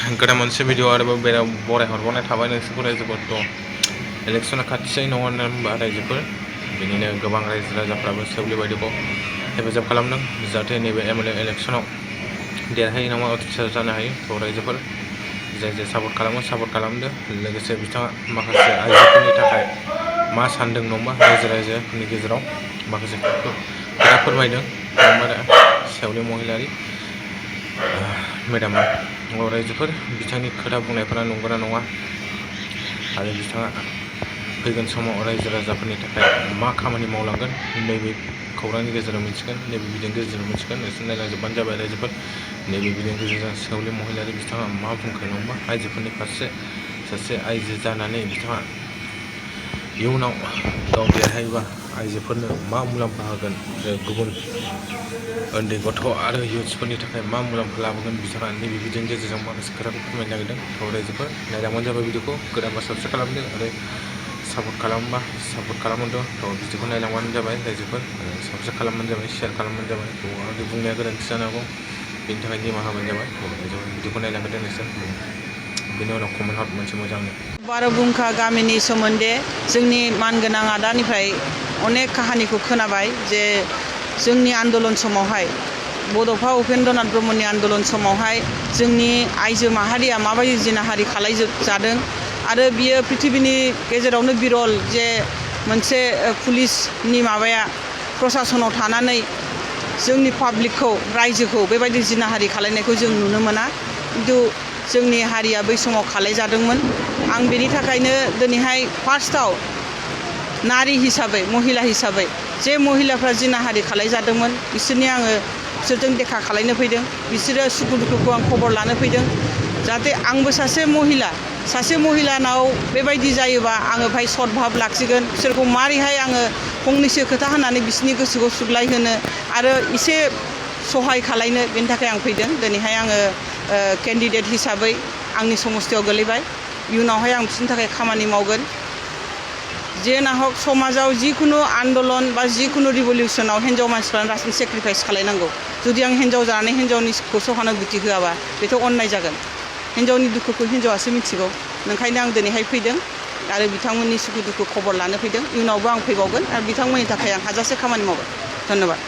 गोदान मोनसे भिडिअ आरोबाव बेराव बरायहरबावनाय थाबाय नोंसोरखौ रायजोफोरखौ इलेक्सना खाथिसै नङा होनबा रायजोफोर बेनिनो गोबां रायजो राजाफ्राबो सेवलि बायदिखौ हेफाजाब खालामदों जाहाथे नैबे एमएलए इलेक्सनाव देरहायो नामा उथ्रिसार जानो हायो थ' रायजोफोर जाय जाय सापर्ट खालामदो लोगोसे बिथाङा माखासे आइजोफोरनि थाखाय मा सानदों नङा रायजो राजाफोरनि गेजेराव माखासे खोथा फोरमायदों सेवलि महिलारि मेडामा रायजोफोर बिथांनि खोथा बुंनायफोरा नंगौना नङा आरो बिथाङा फैगोन समाव रायजो राजाफोरनि थाखाय मा खामानि मावलांगोन नैबे खौरांनि गेजेराव मिथिगोन नैबे भिडिअनि गेजेराव मिथिगोन नोंसोर नायलांजोबबानो जाबाय रायजोफोर नैबे भिडिअनि गेजेरजों सेवलि महिलारि बिथाङा मा बुंखो नङा आइजोफोरनि फारसे सासे आइजो जानानै बिथाङा इयुनाव गाव देरहायोबा आइजोफोरनो मा मुलाम्फा होगोन गुबुन उन्दै गथ' आरो इयुथ्सफोरनि थाखाय मा मुलाम्फा लाबोगोन बिथाङा नैबे भिडिअनि गेजेरजों माखासे खोथाखौ फोरमायनो नागिरदों थ' रायजोफोर नायलांबानो जाबाय भिडिअखौ गोदानबा साबस्क्राइब खालामदो आरो सापर्ट खालामदो थ' भिडिअखौ नायलांबानो जाबाय रायजोफोर साबस्क्राइब खालामबानो जाबाय शेयार खालामबानो जाबाय थ' आंनि बुंनाया गोरोन्थि जानो हागौ बेनि थाखाय निमाहा होबानो जाबाय भिडिअखौ नायलांगोन नोंसोर बेनि उनाव कमेन्ट हर मोनसे मोजांनो बार'बुंखा गामिनि सोमोन्दै जोंनि मानगोनां आदानिफ्राय अनेक काहानिखौ खोनाबाय जे जोंनि आन्दलन समावहाय बड'फा उपेन्द्रनाथ ब्रह्मनि आन्दलन समावहाय जोंनि आइजो माहारिया माबायदि जिनाहारि खालामजादों आरो बियो पृथिबिनि गेजेरावनो बिरल जे मोनसे पुलिसनि माबाया प्रसासनाव थानानै जोंनि पाब्लिकखौ रायजोखौ बेबायदि जिनाहारि खालामनायखौ जों नुनो मोना खिन्थु जोंनि हारिया बै समाव खालामजादोंमोन आं बेनि थाखायनो दिनैहाय फार्स्टआव नारि हिसाबै महिला हिसाबै जे महिलाफ्रा जिनाहारि खालामजादोंमोन बिसोरजों देखा खालामनो फैदों बिसोरो सुखु दुखुखौ आं खबर लानो फैदों जाहाथे आंबो सासे महिलानाव बेबायदि जायोबा आङो भाई सद्भाब लाखिगोन बिसोरखौ मारैहाय आङो फंनैसो खोथा होनानै बिसोरनि गोसोखौ सुग्लायहोनो आरो एसे सहाय खालामनो बेनि थाखाय आं फैदों दिनैहाय आङो केन्डिडेट हिसाबै आंनि समस्थियाव गोलैबाय इयुनावहाय आं बिसोरनि थाखाय खामानि मावगोन जे नाहक समाजाव जिखुनु आन्दलन बा जिखुनु रिभलिउसनाव हिन्जाव मानसिफ्रानो रासिन सेक्रिफाइस खालामनांगौ जुदि आं हिन्जाव जानानै हिन्जावनिखौ सहानुभुति होआबा बेथ' अन्नाय जागोन हिन्जावनि दुखुखौ हिन्जावासो मिथिगौ ओंखायनो आं दिनैहाय फैदों आरो बिथांमोननि सुखु दुखु खबर लानो फैदों इयुनावबो आं फैबावगोन आरो बिथांमोननि थाखाय आं हाजासे खामानि मावगोन धन्यबाद।